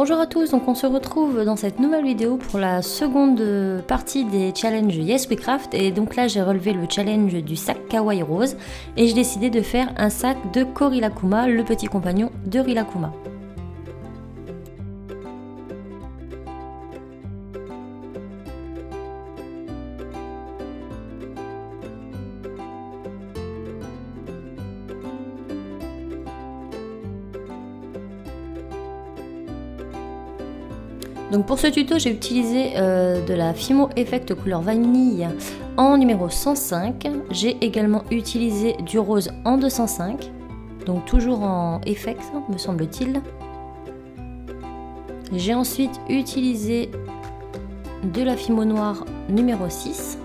Bonjour à tous, donc on se retrouve dans cette nouvelle vidéo pour la seconde partie des challenges Yes We Craft. Et donc là j'ai relevé le challenge du sac kawaii rose et j'ai décidé de faire un sac de Korilakkuma, le petit compagnon de Rilakkuma. Donc pour ce tuto, j'ai utilisé de la Fimo Effect couleur vanille en numéro 105. J'ai également utilisé du rose en 205, donc toujours en Effect, me semble-t-il. J'ai ensuite utilisé de la Fimo noire numéro 6.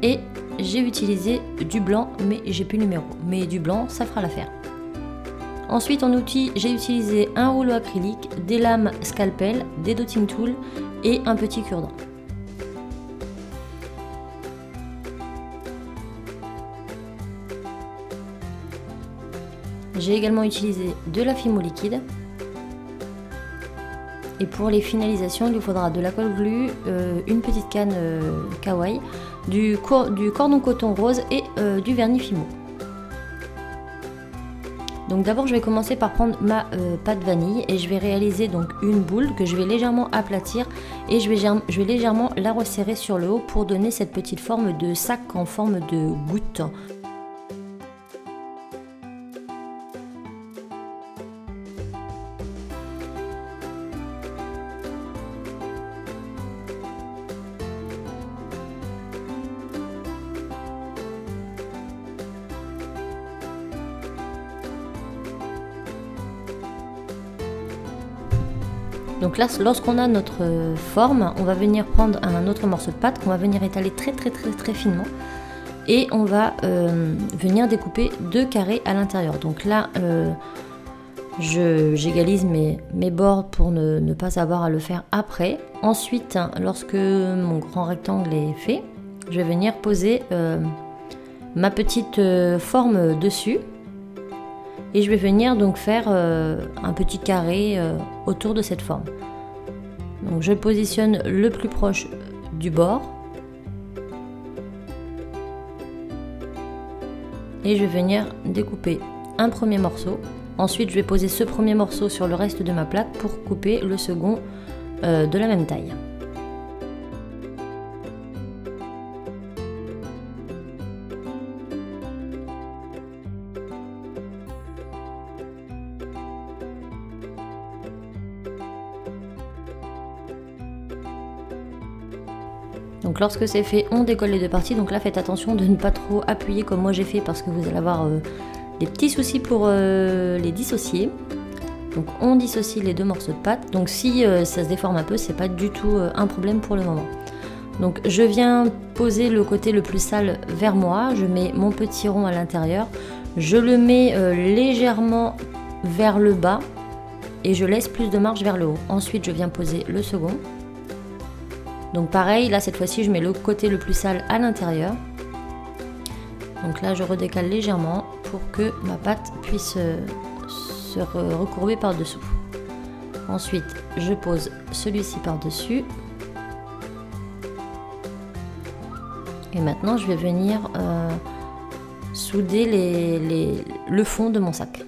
Et j'ai utilisé du blanc, mais j'ai plus le numéro. Mais du blanc, ça fera l'affaire. Ensuite en outil, j'ai utilisé un rouleau acrylique, des lames scalpel, des dotting tools et un petit cure-dent. J'ai également utilisé de la Fimo liquide. Et pour les finalisations, il vous faudra de la colle glue, une petite canne kawaii, du cordon coton rose et du vernis Fimo. Donc d'abord je vais commencer par prendre ma pâte vanille et je vais réaliser donc une boule que je vais légèrement aplatir et je vais légèrement la resserrer sur le haut pour donner cette petite forme de sac en forme de goutte. Donc là, lorsqu'on a notre forme, on va venir prendre un autre morceau de pâte qu'on va venir étaler très finement et on va venir découper 2 carrés à l'intérieur. Donc là, j'égalise mes bords pour ne pas avoir à le faire après. Ensuite, lorsque mon grand rectangle est fait, je vais venir poser ma petite forme dessus. Et je vais venir donc faire un petit carré autour de cette forme. Donc je positionne le plus proche du bord. Et je vais venir découper un premier morceau. Ensuite je vais poser ce premier morceau sur le reste de ma plaque pour couper le second de la même taille. Donc lorsque c'est fait, on décolle les deux parties. Donc là, faites attention de ne pas trop appuyer comme moi j'ai fait parce que vous allez avoir des petits soucis pour les dissocier. Donc on dissocie les deux morceaux de pâte. Donc si ça se déforme un peu, c'est pas du tout un problème pour le moment. Donc je viens poser le côté le plus sale vers moi. Je mets mon petit rond à l'intérieur. Je le mets légèrement vers le bas et je laisse plus de marge vers le haut. Ensuite, je viens poser le second. Donc pareil, là cette fois-ci je mets le côté le plus sale à l'intérieur. Donc là je redécale légèrement pour que ma pâte puisse se recourber par-dessous. Ensuite je pose celui-ci par-dessus. Et maintenant je vais venir souder le fond de mon sac.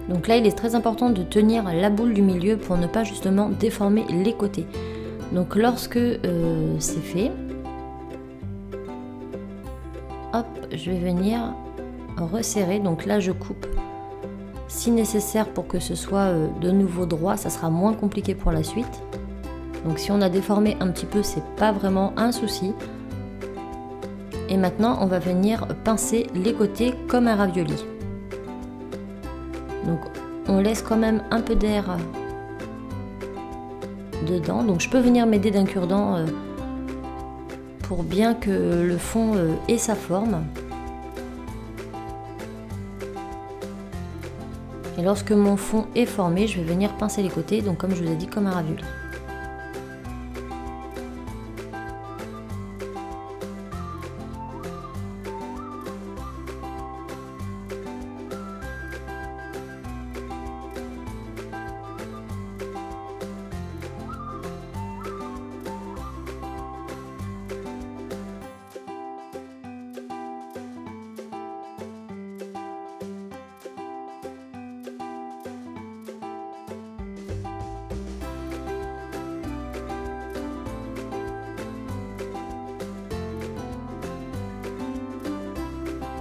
Donc là, il est très important de tenir la boule du milieu pour ne pas justement déformer les côtés. Donc lorsque c'est fait, hop, je vais venir resserrer. Donc là, je coupe si nécessaire pour que ce soit de nouveau droit, ça sera moins compliqué pour la suite. Donc si on a déformé un petit peu, c'est pas vraiment un souci. Et maintenant, on va venir pincer les côtés comme un ravioli. Donc on laisse quand même un peu d'air dedans. Donc je peux venir m'aider d'un cure-dent pour bien que le fond ait sa forme. Et lorsque mon fond est formé, je vais venir pincer les côtés, donc comme je vous ai dit, comme un ravioli.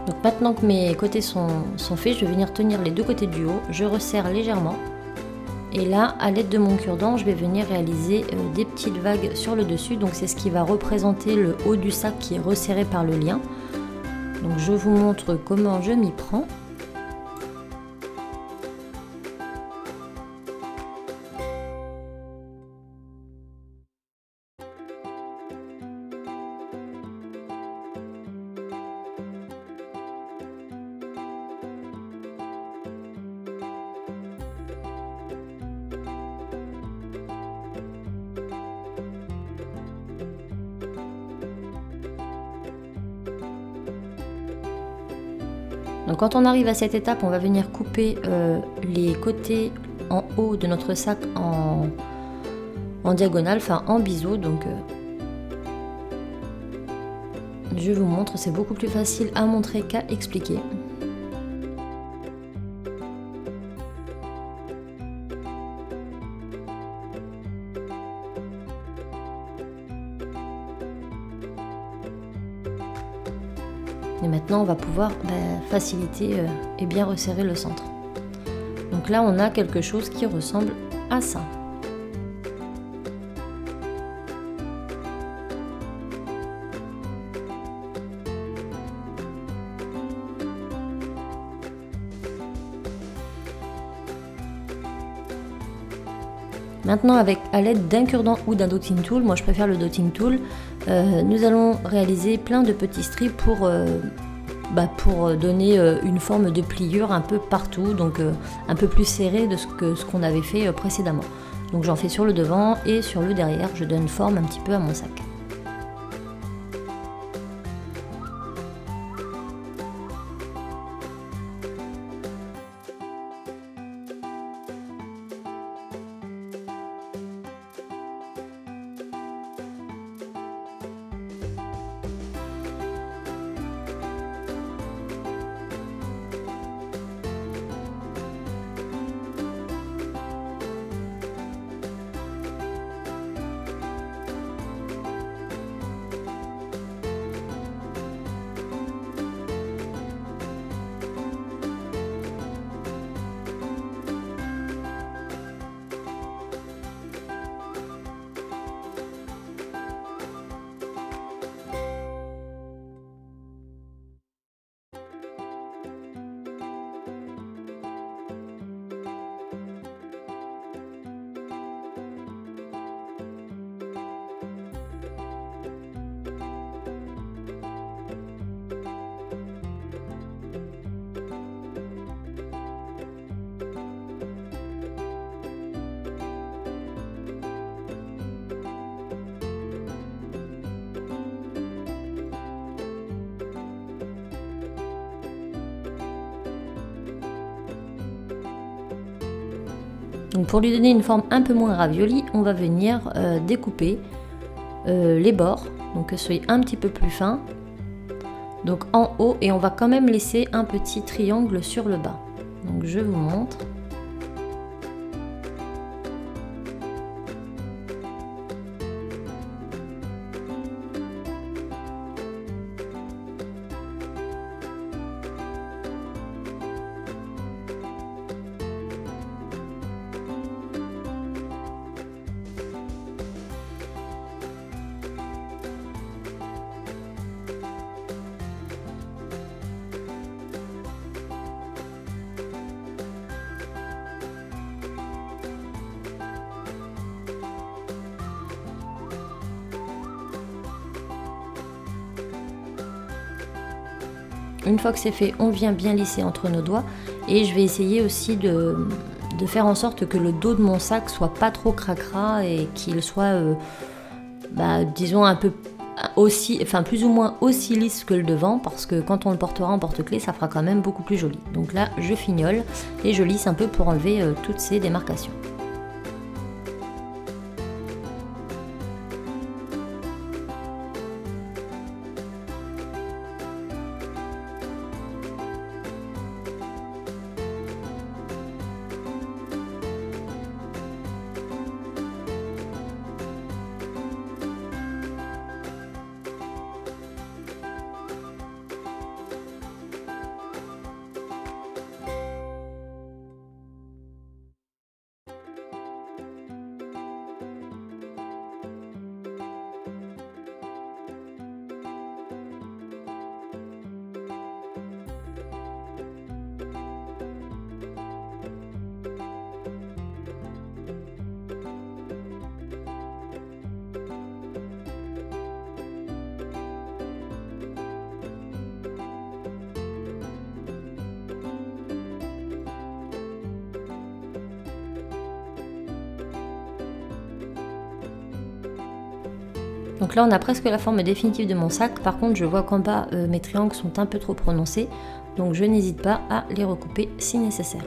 Donc maintenant que mes côtés sont faits, je vais venir tenir les deux côtés du haut, je resserre légèrement. Et là, à l'aide de mon cure-dent, je vais venir réaliser des petites vagues sur le dessus. Donc c'est ce qui va représenter le haut du sac qui est resserré par le lien. Donc je vous montre comment je m'y prends. Donc quand on arrive à cette étape, on va venir couper les côtés en haut de notre sac en diagonale, enfin en biseau. Donc je vous montre, c'est beaucoup plus facile à montrer qu'à expliquer. Et maintenant, on va pouvoir faciliter et bien resserrer le centre. Donc là, on a quelque chose qui ressemble à ça. Maintenant, à l'aide d'un cure-dent ou d'un dotting tool, moi je préfère le dotting tool, nous allons réaliser plein de petits strips pour donner une forme de pliure un peu partout, donc un peu plus serré de ce qu'on avait fait précédemment. Donc j'en fais sur le devant et sur le derrière, je donne forme un petit peu à mon sac. Donc pour lui donner une forme un peu moins ravioli, on va venir découper les bords, donc que ce soit un petit peu plus fin, donc en haut, et on va quand même laisser un petit triangle sur le bas. Donc je vous montre. Une fois que c'est fait, on vient bien lisser entre nos doigts et je vais essayer aussi de faire en sorte que le dos de mon sac soit pas trop cracra et qu'il soit, disons un peu aussi, enfin plus ou moins aussi lisse que le devant, parce que quand on le portera en porte-clés, ça fera quand même beaucoup plus joli. Donc là, je fignole et je lisse un peu pour enlever toutes ces démarcations. Donc là on a presque la forme définitive de mon sac, par contre je vois qu'en bas mes triangles sont un peu trop prononcés, donc je n'hésite pas à les recouper si nécessaire.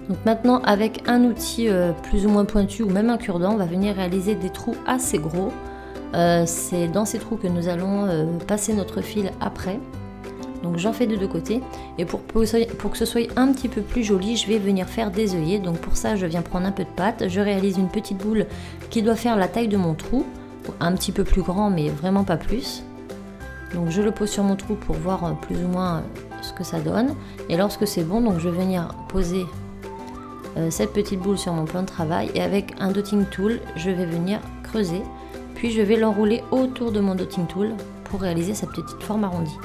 Donc maintenant avec un outil plus ou moins pointu ou même un cure-dent, on va venir réaliser des trous assez gros. C'est dans ces trous que nous allons passer notre fil après. Donc j'en fais de deux côtés et pour que ce soit un petit peu plus joli, je vais venir faire des œillets. Donc pour ça je viens prendre un peu de pâte, je réalise une petite boule qui doit faire la taille de mon trou, un petit peu plus grand mais vraiment pas plus. Donc je le pose sur mon trou pour voir plus ou moins ce que ça donne, et lorsque c'est bon, donc je vais venir poser cette petite boule sur mon plan de travail et avec un dotting tool je vais venir creuser, puis je vais l'enrouler autour de mon dotting tool pour réaliser sa petite forme arrondie.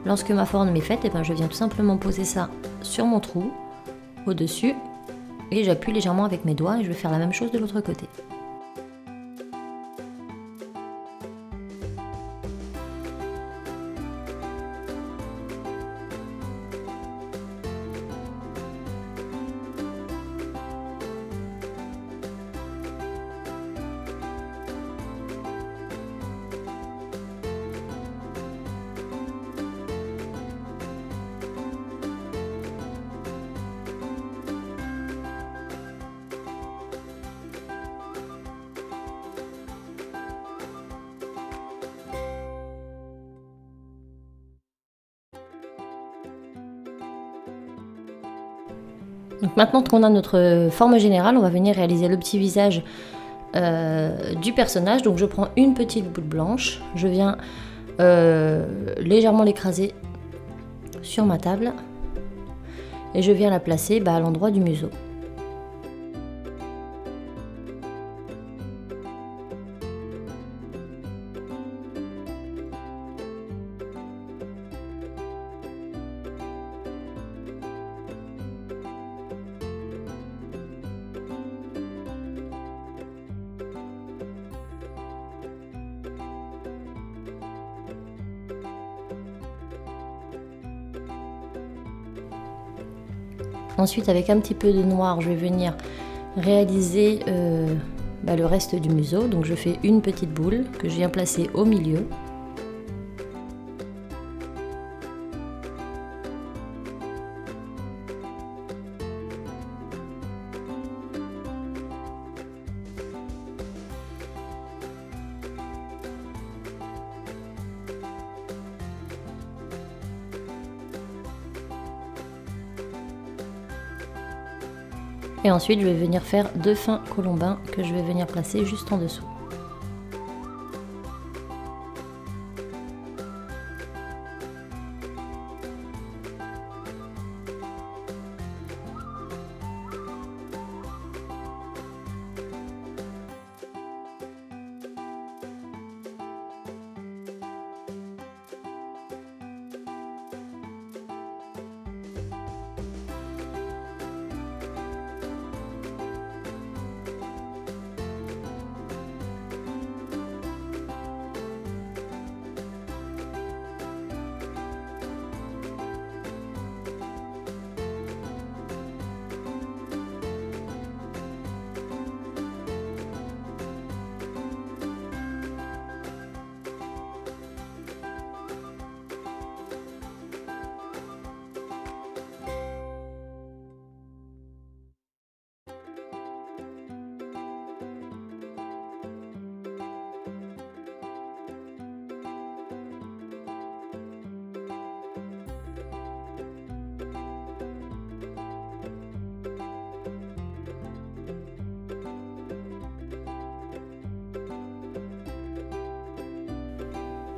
Lorsque ma forme est faite, je viens tout simplement poser ça sur mon trou, au-dessus, et j'appuie légèrement avec mes doigts et je vais faire la même chose de l'autre côté. Donc maintenant qu'on a notre forme générale, on va venir réaliser le petit visage du personnage. Donc je prends une petite boule blanche, je viens légèrement l'écraser sur ma table et je viens la placer à l'endroit du museau. Ensuite, avec un petit peu de noir, je vais venir réaliser le reste du museau. Donc je fais une petite boule que je viens placer au milieu. Et ensuite je vais venir faire 2 fins colombins que je vais venir placer juste en dessous.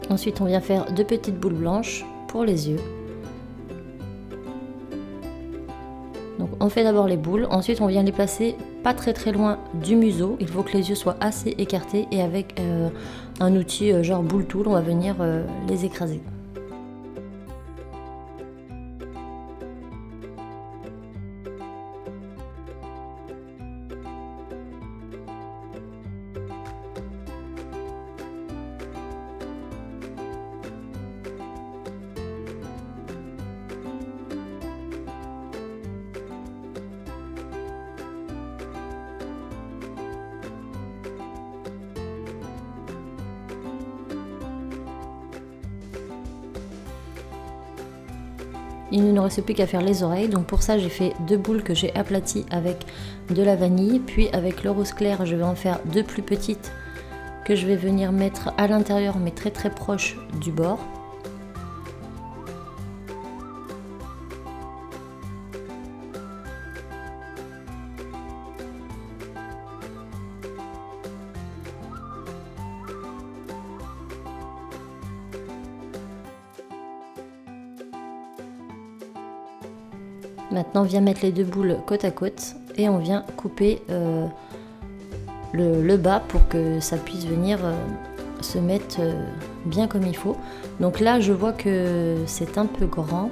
Ensuite on vient faire 2 petites boules blanches pour les yeux. Donc on fait d'abord les boules, ensuite on vient les placer pas très loin du museau. Il faut que les yeux soient assez écartés et avec un outil genre boule tool on va venir les écraser. Il ne nous reste plus qu'à faire les oreilles, donc pour ça j'ai fait 2 boules que j'ai aplaties avec de la vanille, puis avec le rose clair je vais en faire 2 plus petites que je vais venir mettre à l'intérieur mais très proche du bord. Maintenant on vient mettre les 2 boules côte à côte et on vient couper le bas pour que ça puisse venir se mettre bien comme il faut. Donc là je vois que c'est un peu grand,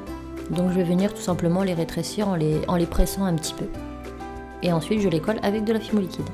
donc je vais venir tout simplement les rétrécir en les pressant un petit peu. Et ensuite je les colle avec de la Fimo liquide.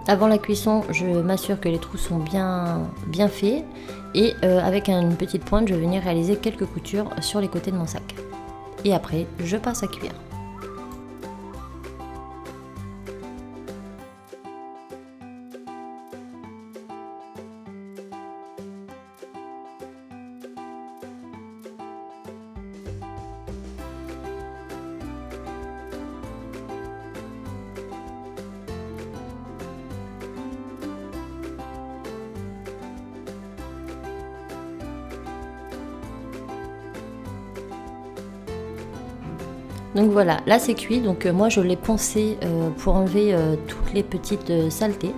Avant la cuisson, je m'assure que les trous sont bien faits et avec une petite pointe, je vais venir réaliser quelques coutures sur les côtés de mon sac. Et après, je passe à cuire. Donc voilà, là c'est cuit, donc moi je l'ai poncé pour enlever toutes les petites saletés.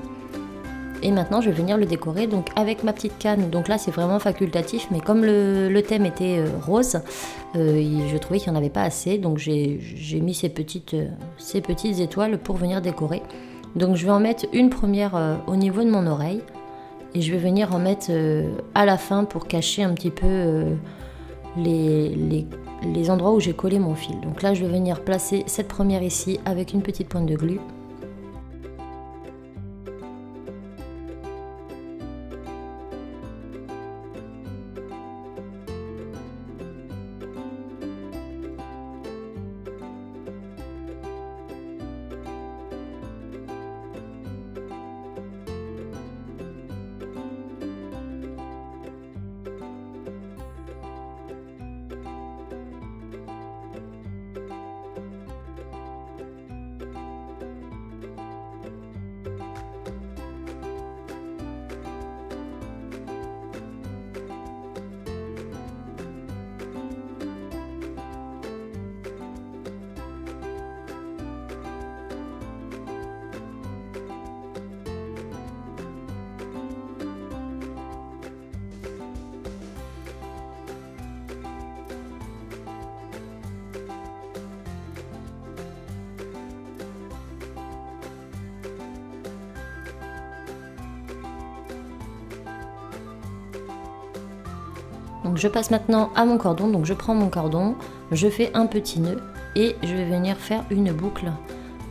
Et maintenant je vais venir le décorer donc avec ma petite canne. Donc là c'est vraiment facultatif, mais comme le thème était rose, je trouvais qu'il n'y en avait pas assez, donc j'ai mis ces petites étoiles pour venir décorer. Donc je vais en mettre une première au niveau de mon oreille, et je vais venir en mettre à la fin pour cacher un petit peu les endroits où j'ai collé mon fil. Donc là je vais venir placer cette première ici avec une petite pointe de glu. Donc je passe maintenant à mon cordon, donc je prends mon cordon, je fais un petit nœud et je vais venir faire une boucle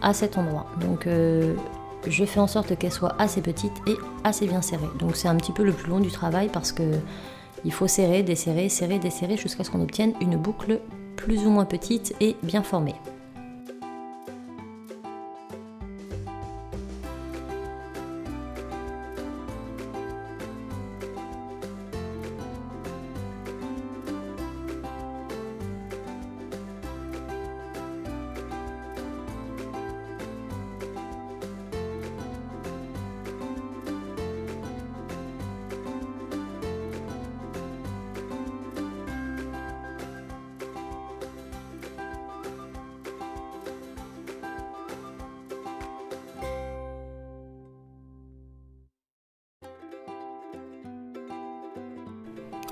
à cet endroit. Donc je fais en sorte qu'elle soit assez petite et assez bien serrée. Donc c'est un petit peu le plus long du travail parce que il faut serrer, desserrer, serrer, desserrer jusqu'à ce qu'on obtienne une boucle plus ou moins petite et bien formée.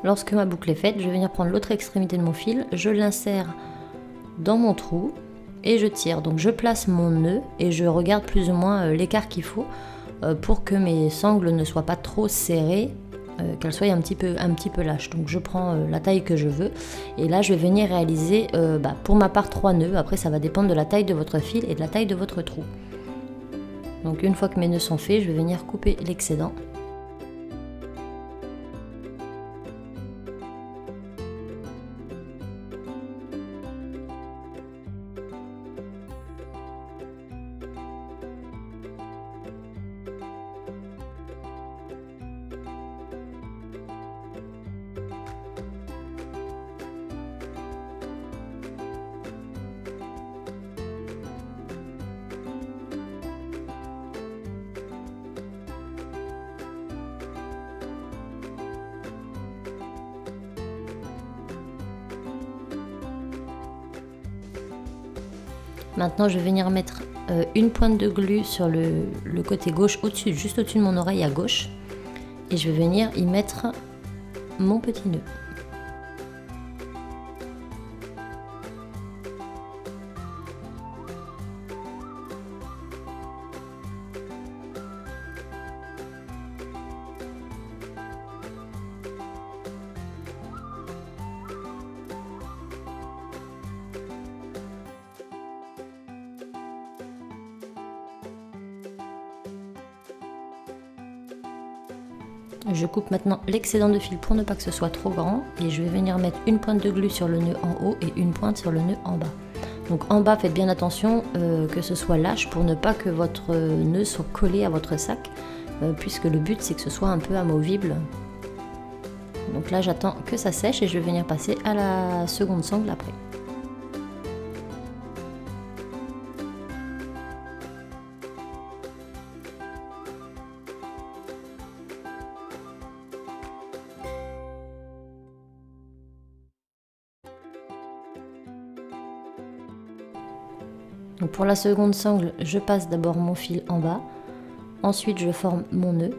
Lorsque ma boucle est faite, je vais venir prendre l'autre extrémité de mon fil, je l'insère dans mon trou et je tire. Donc je place mon nœud et je regarde plus ou moins l'écart qu'il faut pour que mes sangles ne soient pas trop serrées, qu'elles soient un petit peu lâches. Donc je prends la taille que je veux et là je vais venir réaliser pour ma part 3 nœuds. Après ça va dépendre de la taille de votre fil et de la taille de votre trou. Donc une fois que mes nœuds sont faits, je vais venir couper l'excédent. Maintenant, je vais venir mettre une pointe de glu sur le côté gauche, juste au-dessus de mon oreille à gauche. Et je vais venir y mettre mon petit nœud. Je coupe maintenant l'excédent de fil pour ne pas que ce soit trop grand et je vais venir mettre une pointe de glu sur le nœud en haut et une pointe sur le nœud en bas. Donc en bas, faites bien attention que ce soit lâche pour ne pas que votre nœud soit collé à votre sac puisque le but c'est que ce soit un peu amovible. Donc là j'attends que ça sèche et je vais venir passer à la seconde sangle après. Donc pour la seconde sangle, je passe d'abord mon fil en bas, ensuite je forme mon nœud.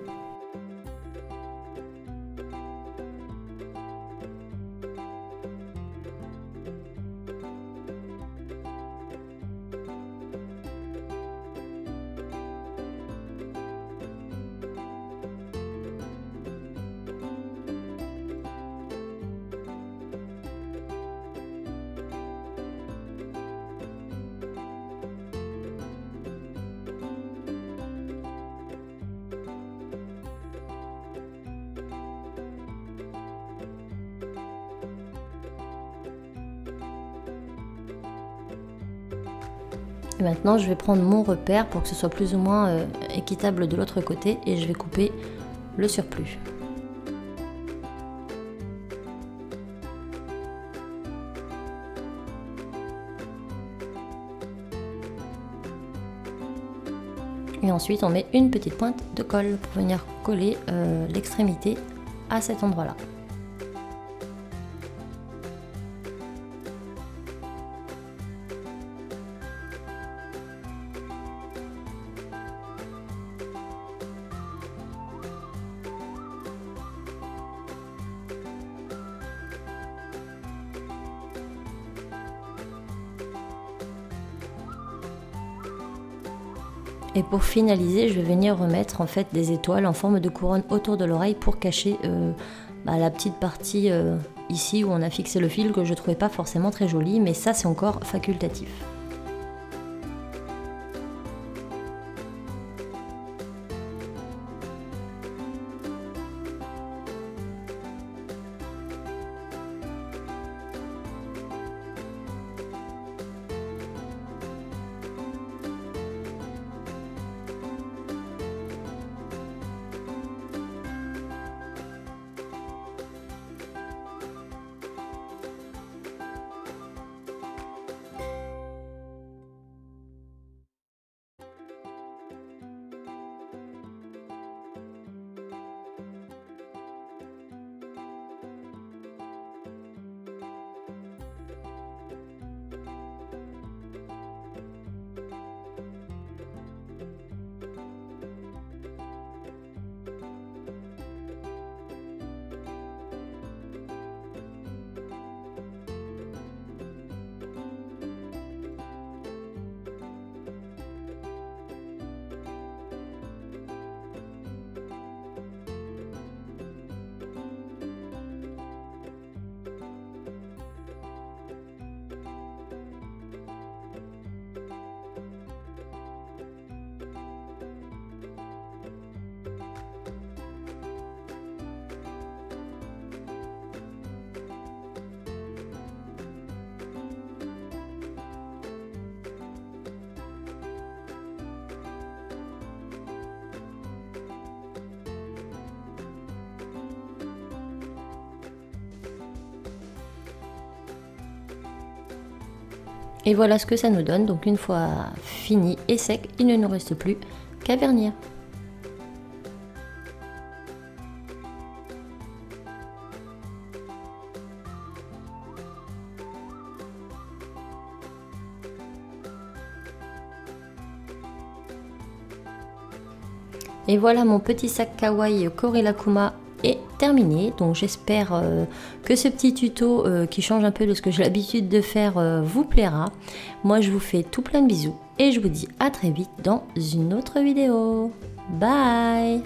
Et maintenant je vais prendre mon repère pour que ce soit plus ou moins équitable de l'autre côté et je vais couper le surplus. Et ensuite on met une petite pointe de colle pour venir coller l'extrémité à cet endroit là. Et pour finaliser, je vais venir remettre en fait des étoiles en forme de couronne autour de l'oreille pour cacher la petite partie ici où on a fixé le fil que je trouvais pas forcément très jolie, mais ça c'est encore facultatif. Et voilà ce que ça nous donne, donc une fois fini et sec, il ne nous reste plus qu'à vernir. Et voilà, mon petit sac kawaii Korilakuma est terminé. Donc j'espère que ce petit tuto qui change un peu de ce que j'ai l'habitude de faire vous plaira. Moi je vous fais tout plein de bisous et je vous dis à très vite dans une autre vidéo. Bye!